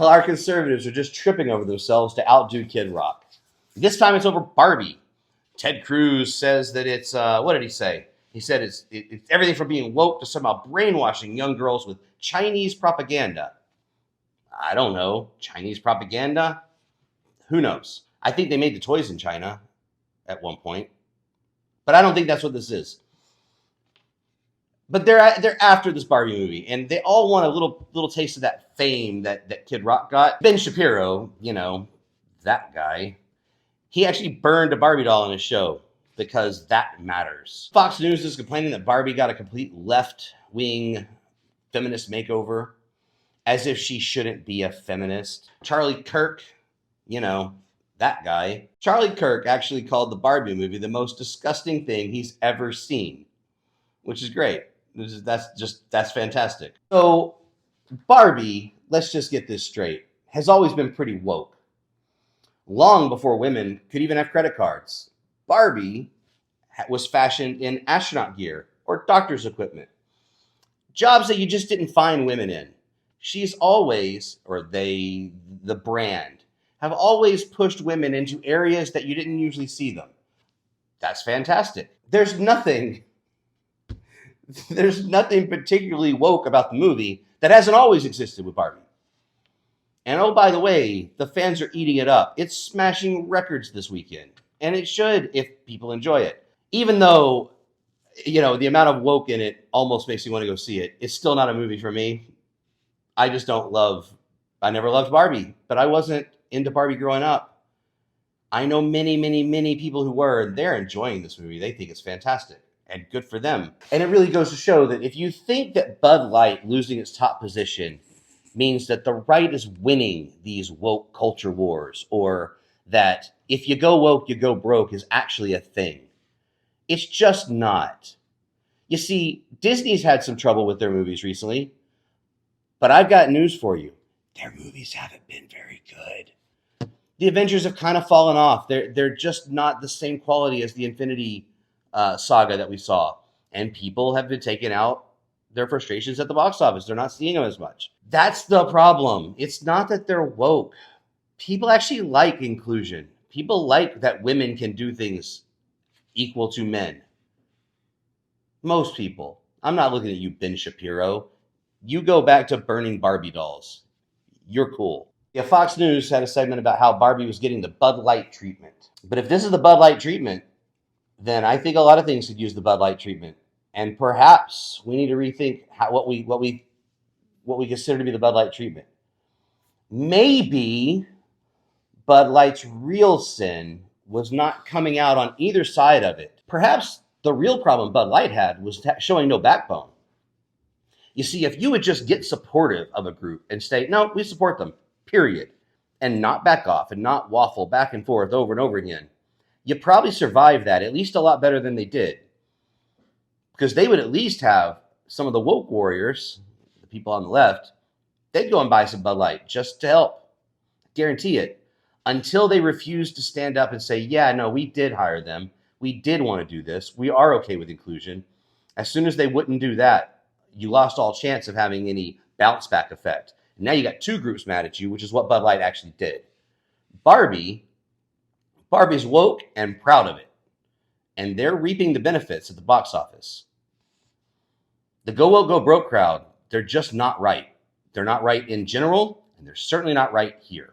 Well, our conservatives are just tripping over themselves to outdo Kid Rock. This time it's over Barbie. Ted Cruz says that it's, what did he say? He said it's everything from being woke to somehow brainwashing young girls with Chinese propaganda. I don't know. Chinese propaganda? Who knows? I think they made the toys in China at one point, but I don't think that's what this is. But they're after this Barbie movie, and they all want a little taste of that fame that Kid Rock got. Ben Shapiro, that guy, he actually burned a Barbie doll in his show because that matters. Fox News is complaining that Barbie got a complete left-wing feminist makeover, as if she shouldn't be a feminist. Charlie Kirk, that guy. Charlie Kirk actually called the Barbie movie the most disgusting thing he's ever seen, which is great. That's fantastic. So Barbie, let's just get this straight, has always been pretty woke. Long before women could even have credit cards, Barbie was fashioned in astronaut gear or doctor's equipment, jobs that you just didn't find women in. She's always, or they, the brand, have always pushed women into areas that you didn't usually see them. That's fantastic. There's nothing particularly woke about the movie that hasn't always existed with Barbie. And oh, by the way, the fans are eating it up. It's smashing records this weekend. And it should if people enjoy it. Even though, the amount of woke in it almost makes me want to go see it. It's still not a movie for me. I never loved Barbie, but I wasn't into Barbie growing up. I know many, many, many people who were, and they're enjoying this movie. They think it's fantastic. And good for them. And it really goes to show that if you think that Bud Light losing its top position means that the right is winning these woke culture wars, or that if you go woke, you go broke is actually a thing, it's just not. You see, Disney's had some trouble with their movies recently, but I've got news for you. Their movies haven't been very good. The Avengers have kind of fallen off. They're just not the same quality as the Infinity saga that we saw. And people have been taking out their frustrations at the box office. They're not seeing them as much. That's the problem. It's not that they're woke. People actually like inclusion. People like that women can do things equal to men. Most people. I'm not looking at you, Ben Shapiro. You go back to burning Barbie dolls. You're cool. Yeah, Fox News had a segment about how Barbie was getting the Bud Light treatment. But if this is the Bud Light treatment, then I think a lot of things could use the Bud Light treatment. And perhaps we need to rethink what we consider to be the Bud Light treatment. Maybe Bud Light's real sin was not coming out on either side of it. Perhaps the real problem Bud Light had was showing no backbone. You see, if you would just get supportive of a group and say, no, we support them, period, and not back off and not waffle back and forth over and over again, you probably survive that at least a lot better than they did. Because they would at least have some of the woke warriors, the people on the left, they'd go and buy some Bud Light just to help. Guarantee it. Until they refuse to stand up and say, yeah, no, we did hire them. We did want to do this. We are okay with inclusion. As soon as they wouldn't do that, you lost all chance of having any bounce back effect. Now you got two groups mad at you, which is what Bud Light actually did. Barbie's woke and proud of it. And they're reaping the benefits at the box office. The go woke, go broke crowd, they're just not right. They're not right in general, and they're certainly not right here.